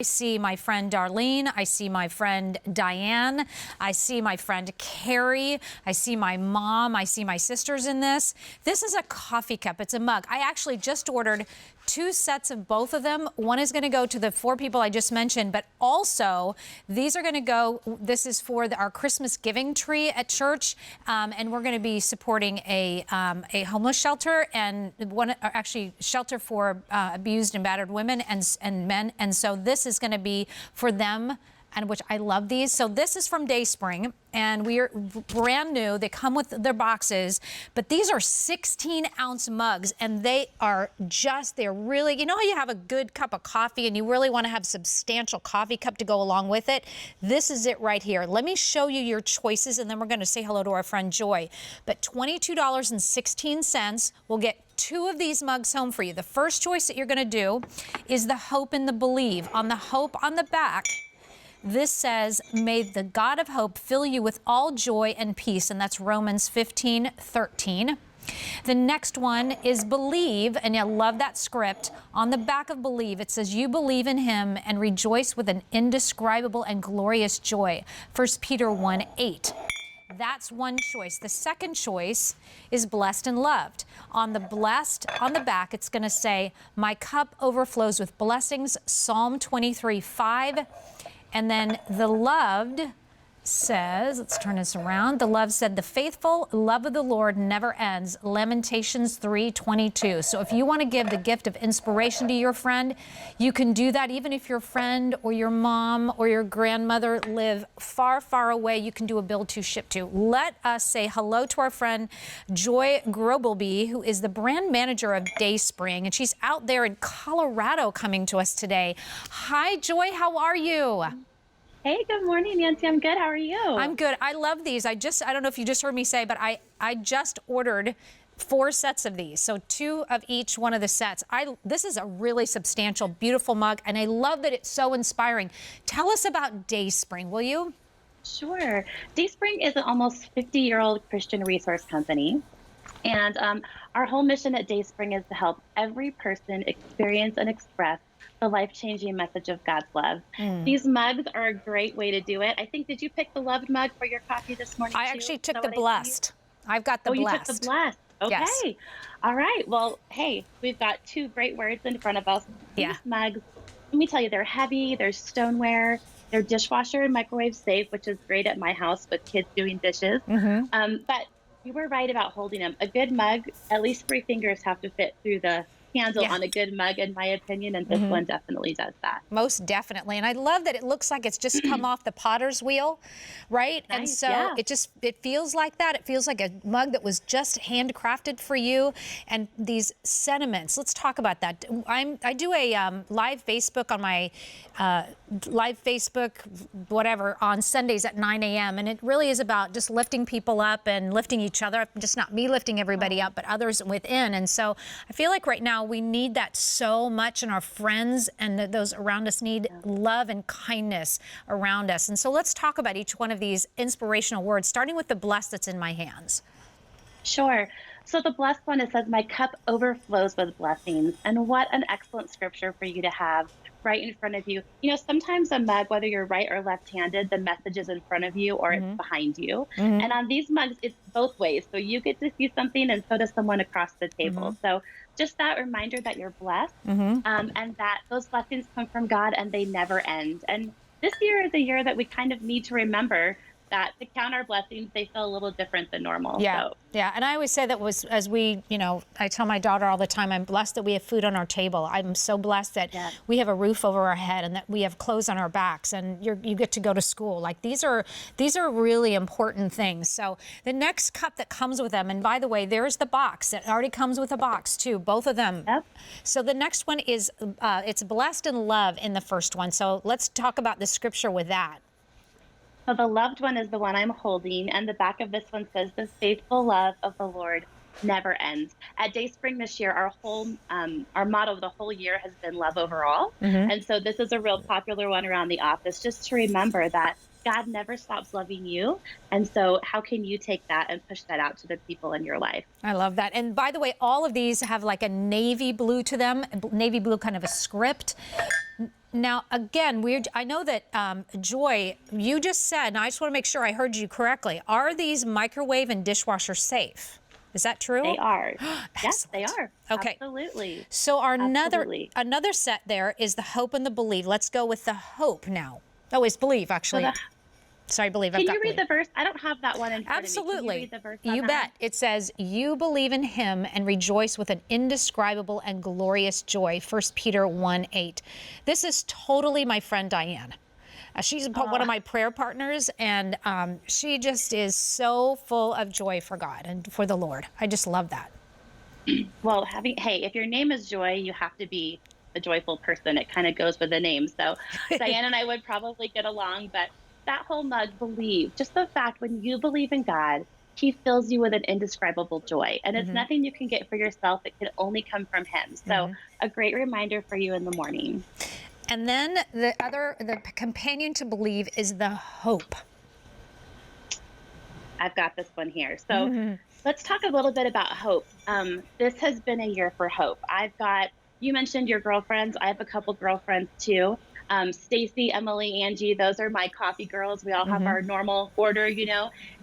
I see my friend Darlene. I see my friend Diane. I see my friend Carrie. I see my mom. I see my sisters in this. This is a coffee cup. It's a mug. I actually just ordered 2 sets of both of them. One is going to go to the 4 people I just mentioned, but also these are going to go, this is for our Christmas giving tree at church, and we're going to be supporting a homeless shelter and actually shelter for abused and battered women and men. And so this is going to be for them, and which I love these. So this is from DaySpring, and we are brand new. They come with their boxes, but these are 16-ounce mugs, and they're really, you know how you have a good cup of coffee and you really want to have substantial coffee cup to go along with it? This is it right here. Let me show you your choices, and then we're going to say hello to our friend Joy. But $22.16 will get 2 of these mugs home for you. The first choice that you're going to do is the hope and the believe. On the hope on the back, this says, may the God of hope fill you with all joy and peace. And that's Romans 15:13. The next one is believe, and I love that script. On the back of believe, it says, you believe in him and rejoice with an indescribable and glorious joy. 1 Peter 1:8. That's one choice. The second choice is blessed and loved. On the back, it's going to say, my cup overflows with blessings, Psalm 23:5. And then the loved says, let's turn this around. The love said, the faithful love of the Lord never ends, Lamentations 3:22. So if you want to give the gift of inspiration to your friend, you can do that. Even if your friend or your mom or your grandmother live far, far away, you can do a build to, ship to. Let us say hello to our friend Joy Grobelby, who is the brand manager of DaySpring, and she's out there in Colorado coming to us today. Hi, Joy, how are you? Hey, good morning, Nancy. I'm good. How are you? I'm good. I love these. I don't know if you just heard me say, but I just ordered 4 sets of these. So 2 of each one of the sets. This is a really substantial, beautiful mug, and I love that it's so inspiring. Tell us about DaySpring, will you? Sure. DaySpring is an almost 50-year-old Christian resource company. And our whole mission at DaySpring is to help every person experience and express the life-changing message of God's love. These mugs are a great way to do it. I think, did you pick the loved mug for your coffee this morning? I actually took the blessed. I've got the blessed. You took the blessed. Okay. Yes. All right. Well, hey, we've got 2 great words in front of us. Yeah. These mugs, let me tell you, they're heavy, they're stoneware, they're dishwasher and microwave safe, which is great at my house with kids doing dishes. But you were right about holding them. A good mug, at least 3 fingers have to fit through the handle on a good mug, in my opinion, and this one definitely does that. Most definitely. And I love that it looks like it's just come off the potter's wheel, right? Nice, and so it feels like that. It feels like a mug that was just handcrafted for you. And these sentiments, let's talk about that. I do a live Facebook on my live Facebook, whatever, on Sundays at 9 a.m. And it really is about just lifting people up and lifting each other up, just not me lifting everybody up, but others within. And so I feel like right now we need that so much, and our friends and those around us need love and kindness around us. And so let's talk about each one of these inspirational words, starting with the blessed that's in my hands. Sure. So the blessed one, it says, my cup overflows with blessings. And what an excellent scripture for you to have right in front of you. You know, sometimes a mug, whether you're right or left-handed, the message is in front of you or it's behind you. And on these mugs, it's both ways. So you get to see something, and so does someone across the table. So just that reminder that you're blessed, and that those blessings come from God and they never end. And this year is a year that we kind of need to remember that to count our blessings, they feel a little different than normal. Yeah, so. yeah. And I always say that I tell my daughter all the time, I'm blessed that we have food on our table. I'm so blessed that we have a roof over our head and that we have clothes on our backs, and you get to go to school. Like these are really important things. So the next cup that comes with them, and by the way, there's the box that already comes with a box too, both of them. Yep. So the next one is it's blessed and love in the first one. So let's talk about the scripture with that. So the loved one is the one I'm holding, and the back of this one says, the faithful love of the Lord never ends. At DaySpring this year, our motto of the whole year has been love overall. And so this is a real popular one around the office, just to remember that God never stops loving you. And so how can you take that and push that out to the people in your life? I love that. And by the way, all of these have like a navy blue to them, navy blue kind of a script. Now, again, I know that Joy, you just said, and I just want to make sure I heard you correctly, are these microwave and dishwasher safe? Is that true? They are. Yes, they are. Okay. Absolutely. So our Absolutely. another set there is the hope and the believe. Let's go with the hope now. Oh, it's believe, actually. Sorry, believe. Can you read the verse? I don't have that one in front Absolutely. of me. Can you read the verse on You that? bet. It says, you believe in him and rejoice with an indescribable and glorious joy. 1 Peter 1:8. This is totally my friend Diane. She's one of my prayer partners, and she just is so full of joy for God and for the Lord. I just love that. Well, hey, if your name is Joy, you have to be a joyful person. It kind of goes with the name. So Diane and I would probably get along, but that whole mug, believe, just the fact when you believe in God, he fills you with an indescribable joy. And it's nothing you can get for yourself. It can only come from him. So a great reminder for you in the morning. And then the companion to believe is the hope. I've got this one here. So let's talk a little bit about hope. This has been a year for hope. You mentioned your girlfriends. I have a couple girlfriends too. Stacy, Emily, Angie, those are my coffee girls. We all have our normal order,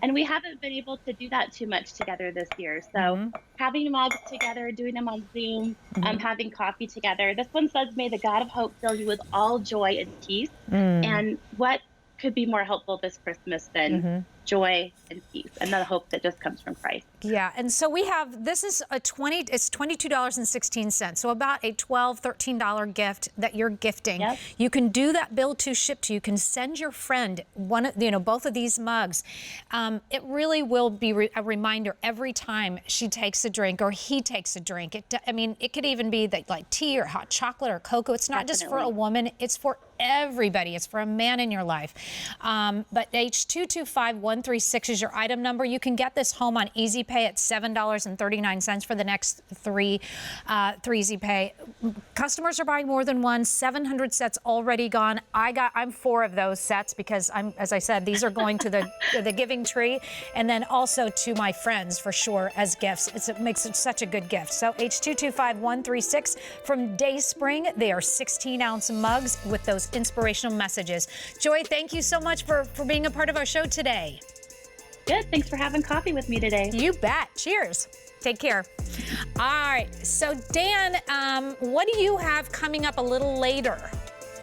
and we haven't been able to do that too much together this year. So having mugs together, doing them on Zoom, having coffee together. This one says, may the God of hope fill you with all joy and peace. And what could be more helpful this Christmas than joy and peace and the hope that just comes from Christ? Yeah, and so we have, this is it's $22.16, so about a $12, $13 gift that you're gifting. Yep. You can do that bill to ship to. You can send your friend both of these mugs. It really will be a reminder every time she takes a drink or he takes a drink. It could even be like tea or hot chocolate or cocoa. It's not just for a woman, it's for everybody. It's for a man in your life. But H225136 is your item number. You can get this home on Easy Pay at $7.39 for the next three Easy Pay. Customers are buying more than one. 700 sets already gone. I'm 4 of those sets because as I said, these are going to the giving tree, and then also to my friends for sure as gifts. It makes it such a good gift. So H225136 from DaySpring. They are 16-ounce mugs with those inspirational messages. Joy, thank you so much for being a part of our show today. Good. Thanks for having coffee with me today. You bet. Cheers. Take care. All right. So, Dan, what do you have coming up a little later?